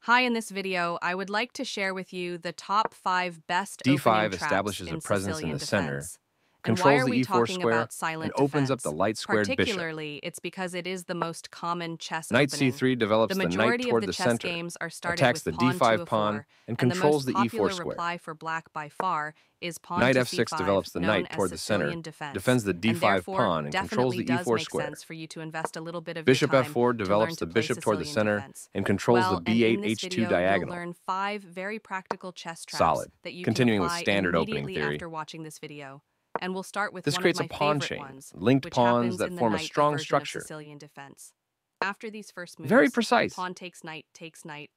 Hi, in this video, I would like to share with you the top 5 best opening d5 traps establishes a in presence in Sicilian the center, defense. And why controls are the we e4 talking square, about and silent opens up the defense? light-squared bishop. Particularly, it's because it is the most common chess Knight opening. c3 The develops the knight majority of toward the the chess center, games are started attacks with the pawn to d5 pawn, a4, and and the controls most the e4 popular square. reply for black by far is pawn Knight to f6 c5, develops the known knight as toward the center, Sicilian defense. defends the And d5 therefore, pawn, and controls definitely the does e4 make square. sense for you to invest a little bit of Bishop your time f4 to learn develops to the play bishop toward the Sicilian center, defense. and controls the And in b8 this h2 video, diagonal. you'll learn 5 very practical chess traps Solid. that you Continuing can with apply standard opening immediately theory. after watching this video. And we'll start with This one of creates a my pawn favorite chain, ones, linked which pawns happens that in the form a knight strong version structure. of Sicilian defense. After these first moves, Very precise. pawn takes knight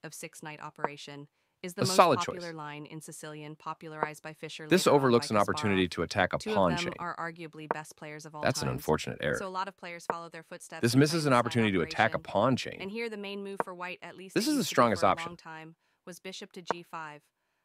of 6-knight operation is the A most solid popular choice. line in Sicilian, popularized by Fischer This later on overlooks by an opportunity Kasparov. to attack a Two pawn of them chain. are arguably best players of all That's an times. unfortunate error. So a lot of players follow their footsteps. This and misses play an this opportunity knight to attack a operation. pawn chain. And here the main move for white, at least This it is the used to be strongest for a option. long time, was bishop to g5.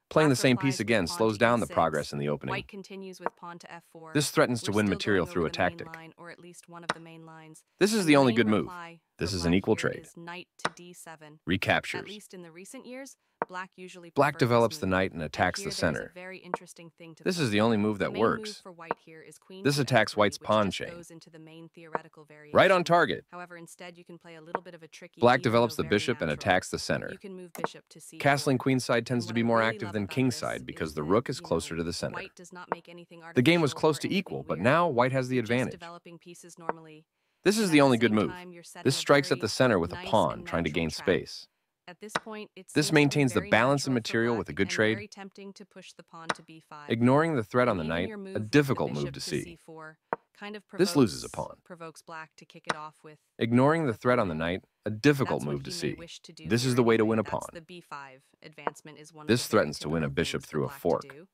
Playing the Black same replies piece with again pawn slows to down the e6. progress in the opening. White continues with pawn to f4. This threatens to We're win still material going through over a the main tactic. line, or at least one of the main lines. This is And the the only main good move. reply This for is an black equal here trade. is knight to d7. At Recaptures. least in the recent years, black usually Black preferred this develops the move. knight and attacks here the there's a center. very interesting thing to This is point the out. only move The that main move works. for white here is queen This to attacks f3, white's which pawn just chain. goes into the main theoretical variation. Right on target. However, instead you can play a little bit of a tricky Black even develops though the very bishop and natural. attacks the center. You can move bishop to c4. Castling queenside tends And to what be I more really active love than about kingside this because is the that, rook is closer to the center. White does not make anything The game was artificial close or to anything equal, but weird. now white has the You're just advantage. developing pieces normally. This is And the at only the good same move. time, you're setting This a strikes at very the center with a nice pawn, and trying to natural gain trap. space. At this point, it This seems maintains to the be very balance of natural for material black with a good and trade. very tempting to push the pawn to b5. Ignoring the threat on the And even knight, your move a with the difficult move bishop to see. c4 kind of This loses a pawn. provokes black to kick it off with. Ignoring the threat on the knight, a difficult That's what move to he may see. wish to do This here is the way to anyway. win a That's pawn. the b5 advancement is one This of the very threatens to win a typical bishop things for through a black to fork. do.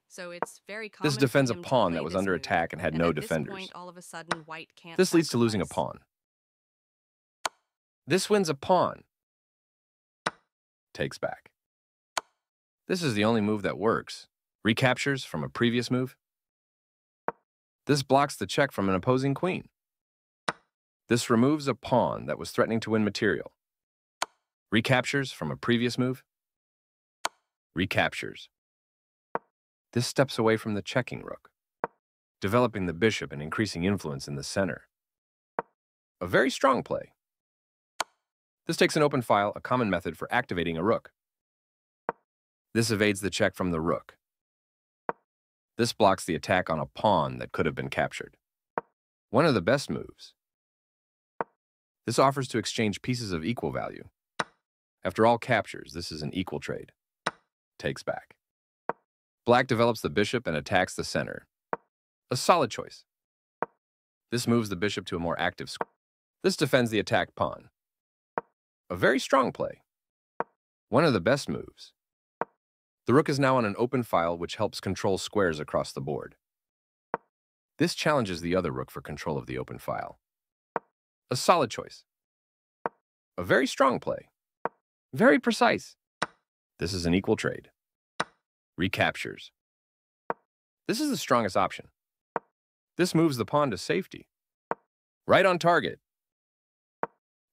So it's very common This defends for a him to pawn play that was this under move. attack and had And no at this defenders. point, all of a sudden, white can't This leads to losing a sacrifice. pawn. This wins a pawn. Takes back. This is the only move that works. Recaptures from a previous move. This blocks the check from an opposing queen. This removes a pawn that was threatening to win material. Recaptures from a previous move. Recaptures. This steps away from the checking rook, developing the bishop and increasing influence in the center. A very strong play. This takes an open file, a common method for activating a rook. This evades the check from the rook. This blocks the attack on a pawn that could have been captured. One of the best moves. This offers to exchange pieces of equal value. After all captures, this is an equal trade. Takes back. Black develops the bishop and attacks the center. A solid choice. This moves the bishop to a more active square. This defends the attacked pawn. A very strong play. One of the best moves. The rook is now on an open file, which helps control squares across the board. This challenges the other rook for control of the open file. A solid choice. A very strong play. Very precise. This is an equal trade. Recaptures. This is the strongest option. This moves the pawn to safety. Right on target.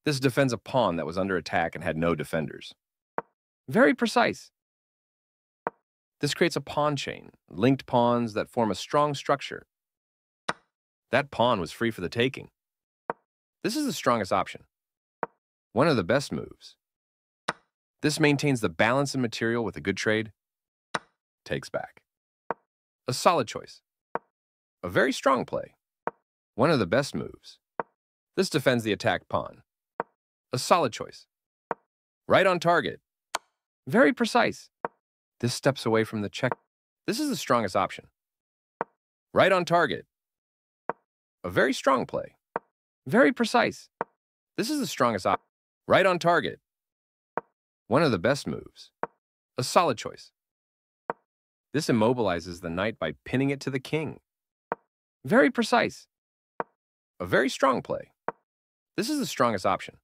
This defends a pawn that was under attack and had no defenders. Very precise. This creates a pawn chain, linked pawns that form a strong structure. That pawn was free for the taking. This is the strongest option. One of the best moves. This maintains the balance in material with a good trade. Takes back. A solid choice. A very strong play. One of the best moves. This defends the attacked pawn. A solid choice. Right on target. Very precise. This steps away from the check. This is the strongest option. Right on target. A very strong play. Very precise. This is the strongest option. Right on target. One of the best moves. A solid choice. This immobilizes the knight by pinning it to the king. Very precise. A very strong play. This is the strongest option.